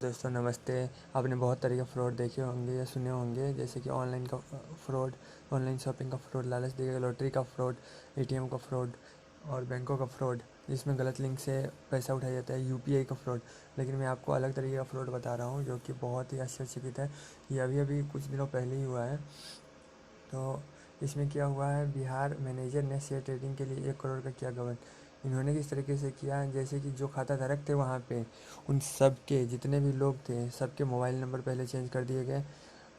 दोस्तों नमस्ते। आपने बहुत तरह के फ्रॉड देखे होंगे या सुने होंगे, जैसे कि ऑनलाइन का फ्रॉड, ऑनलाइन शॉपिंग का फ्रॉड, लालच देकर लॉटरी का फ्रॉड, एटीएम का फ्रॉड और बैंकों का फ्रॉड, जिसमें गलत लिंक से पैसा उठाया जाता है, यूपीआई का फ्रॉड। लेकिन मैं आपको अलग तरीके का फ्रॉड बता रहा हूँ जो कि बहुत ही आश्चर्यचकित है। ये अभी अभी कुछ दिनों पहले ही हुआ है। तो इसमें क्या हुआ है, बिहार मैनेजर ने शेयर ट्रेडिंग के लिए 1 करोड़ का किया गबन। इन्होंने किस तरीके से किया, जैसे कि जो खाता धारक थे वहाँ पे, उन सब के जितने भी लोग थे सबके मोबाइल नंबर पहले चेंज कर दिए गए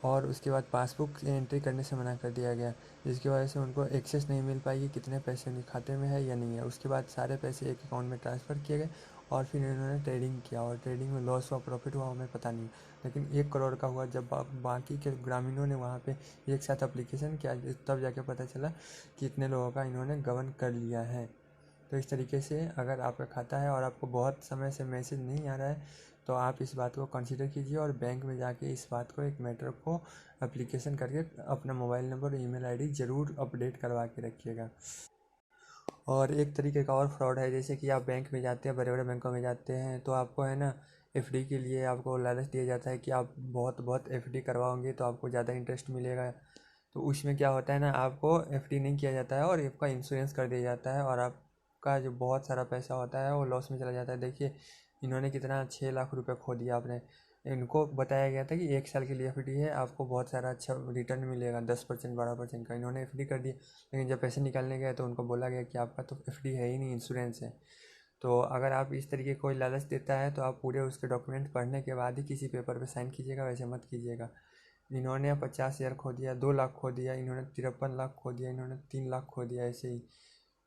और उसके बाद पासबुक एंट्री करने से मना कर दिया गया, जिसकी वजह से उनको एक्सेस नहीं मिल पाई कि कितने पैसे उनके खाते में है या नहीं है। उसके बाद सारे पैसे एक अकाउंट में ट्रांसफ़र किए गए और फिर इन्होंने ट्रेडिंग किया, और ट्रेडिंग में लॉस हुआ प्रॉफिट हुआ हमें पता नहीं। लेकिन 1 करोड़ का हुआ। जब बाकी के ग्रामीणों ने वहाँ पे एक साथ अप्लीकेशन किया, तब जाके पता चला कि इतने लोगों का इन्होंने गबन कर लिया है। तो इस तरीके से अगर आपका खाता है और आपको बहुत समय से मैसेज नहीं आ रहा है, तो आप इस बात को कंसीडर कीजिए और बैंक में जाके इस बात को, एक मैटर को एप्लीकेशन करके अपना मोबाइल नंबर और ईमेल आईडी ज़रूर अपडेट करवा के रखिएगा। और एक तरीके का और फ्रॉड है, जैसे कि आप बैंक में जाते हैं, बड़े बड़े बैंकों में जाते हैं, तो आपको है ना एफडी के लिए आपको लालच दिया जाता है कि आप बहुत बहुत एफडी करवाओगे तो आपको ज़्यादा इंटरेस्ट मिलेगा। तो उसमें क्या होता है ना, आपको एफडी नहीं किया जाता है और आपका इंश्योरेंस कर दिया जाता है और आपका जो बहुत सारा पैसा होता है वो लॉस में चला जाता है। देखिए इन्होंने कितना 6 लाख रुपए खो दिया आपने। इनको बताया गया था कि 1 साल के लिए एफडी है, आपको बहुत सारा अच्छा रिटर्न मिलेगा, 10% 12% का। इन्होंने एफडी कर दिया, लेकिन जब पैसे निकालने गए तो उनको बोला गया कि आपका तो एफडी है ही नहीं, इंश्योरेंस है। तो अगर आप इस तरीके कोई लालच देता है तो आप पूरे उसके डॉक्यूमेंट पढ़ने के बाद ही किसी पेपर पे साइन कीजिएगा, वैसे मत कीजिएगा। इन्होंने 50,000 खो दिया, 2 लाख खो दिया, इन्होंने 53 लाख खो दिया, इन्होंने 3 लाख खो दिया, ऐसे ही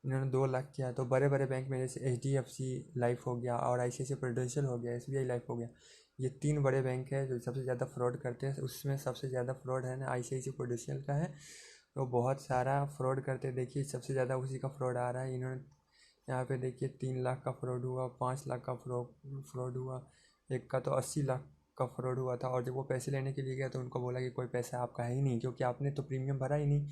इन्होंने 2 लाख किया। तो बड़े बड़े बैंक में जैसे HDFC लाइफ हो गया और ICICI प्रूडेंशियल हो गया, SBI लाइफ हो गया, ये 3 बड़े बैंक है जो सबसे ज़्यादा फ्रॉड करते हैं। उसमें सबसे ज़्यादा फ्रॉड है ना ICICI प्रूडेंशियल का है। तो बहुत सारा फ्रॉड करते, देखिए सबसे ज़्यादा उसी का फ्रॉड आ रहा है। इन्होंने यहाँ पे देखिए 3 लाख का फ्रॉड हुआ, 5 लाख का फ्रॉड हुआ, एक का तो 80 लाख का फ्रॉड हुआ था। और जब वो पैसे लेने के लिए गया तो उनको बोला कि कोई पैसा आपका है ही नहीं, क्योंकि आपने तो प्रीमियम भरा ही नहीं।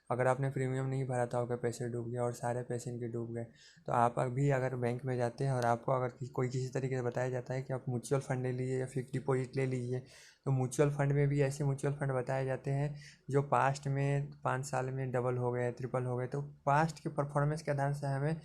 अगर आपने प्रीमियम नहीं भरा था, आपके पैसे डूब गए और सारे पैसे इनके डूब गए। तो आप अभी अगर बैंक में जाते हैं और आपको अगर कोई किसी तरीके से बताया जाता है कि आप म्यूचुअल फंड ले लीजिए या फिक्स डिपॉजिट ले लीजिए, तो म्यूचुअल फंड में भी ऐसे म्यूचुअल फंड बताए जाते हैं जो पास्ट में 5 साल में डबल हो गए, ट्रिपल हो गए। तो पास्ट के परफॉर्मेंस के आधार से हमें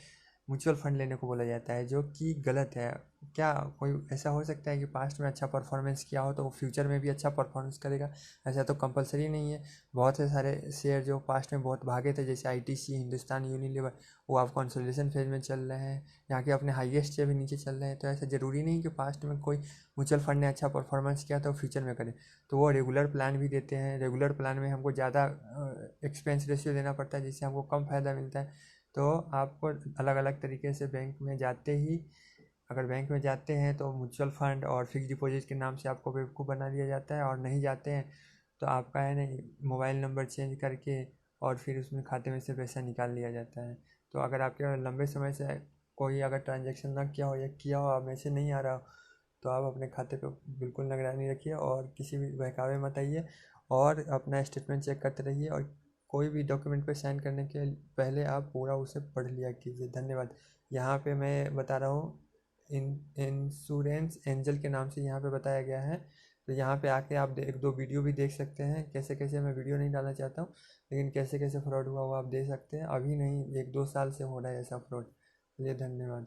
म्यूचुअल फंड लेने को बोला जाता है, जो कि गलत है। क्या कोई ऐसा हो सकता है कि पास्ट में अच्छा परफॉर्मेंस किया हो तो वो फ्यूचर में भी अच्छा परफॉर्मेंस करेगा? ऐसा तो कंपलसरी नहीं है। बहुत से सारे शेयर जो पास्ट में बहुत भागे थे, जैसे ITC, हिंदुस्तान यूनिलीवर, वो आप कंसोलिडेशन फेज में चल रहे हैं, यहाँ के अपने हाईएस्ट से भी नीचे चल रहे हैं। तो ऐसा ज़रूरी नहीं कि पास्ट में कोई म्यूचुअल फंड ने अच्छा परफॉर्मेंस किया तो फ्यूचर में करे। तो वो रेगुलर प्लान भी देते हैं, रेगुलर प्लान में हमको ज़्यादा एक्सपेंस रेशियो देना पड़ता है, जिससे हमको कम फ़ायदा मिलता है। तो आपको अलग अलग तरीके से बैंक में जाते ही, अगर बैंक में जाते हैं तो म्यूचुअल फंड और फिक्स डिपॉजिट के नाम से आपको बेवकूफ़ बना दिया जाता है, और नहीं जाते हैं तो आपका है ना मोबाइल नंबर चेंज करके और फिर उसमें खाते में से पैसा निकाल लिया जाता है। तो अगर आपके लंबे समय से कोई अगर ट्रांजेक्शन ना किया हो या किया हो, आप मैसेज नहीं आ रहा हो, तो आप अपने खाते पे बिल्कुल निगरानी रखिए और किसी भी बहकावे मत आइए, और अपना स्टेटमेंट चेक करते रहिए। और कोई भी डॉक्यूमेंट पे साइन करने के पहले आप पूरा उसे पढ़ लिया कीजिए। धन्यवाद। यहाँ पे मैं बता रहा हूँ, इंश्योरेंस एंजल के नाम से यहाँ पे बताया गया है। तो यहाँ पे आके आप एक दो वीडियो भी देख सकते हैं, कैसे कैसे, मैं वीडियो नहीं डालना चाहता हूँ, लेकिन कैसे कैसे फ्रॉड हुआ वो आप देख सकते हैं। अभी नहीं, 1-2 साल से हो रहा है ऐसा फ्रॉड। चलिए धन्यवाद।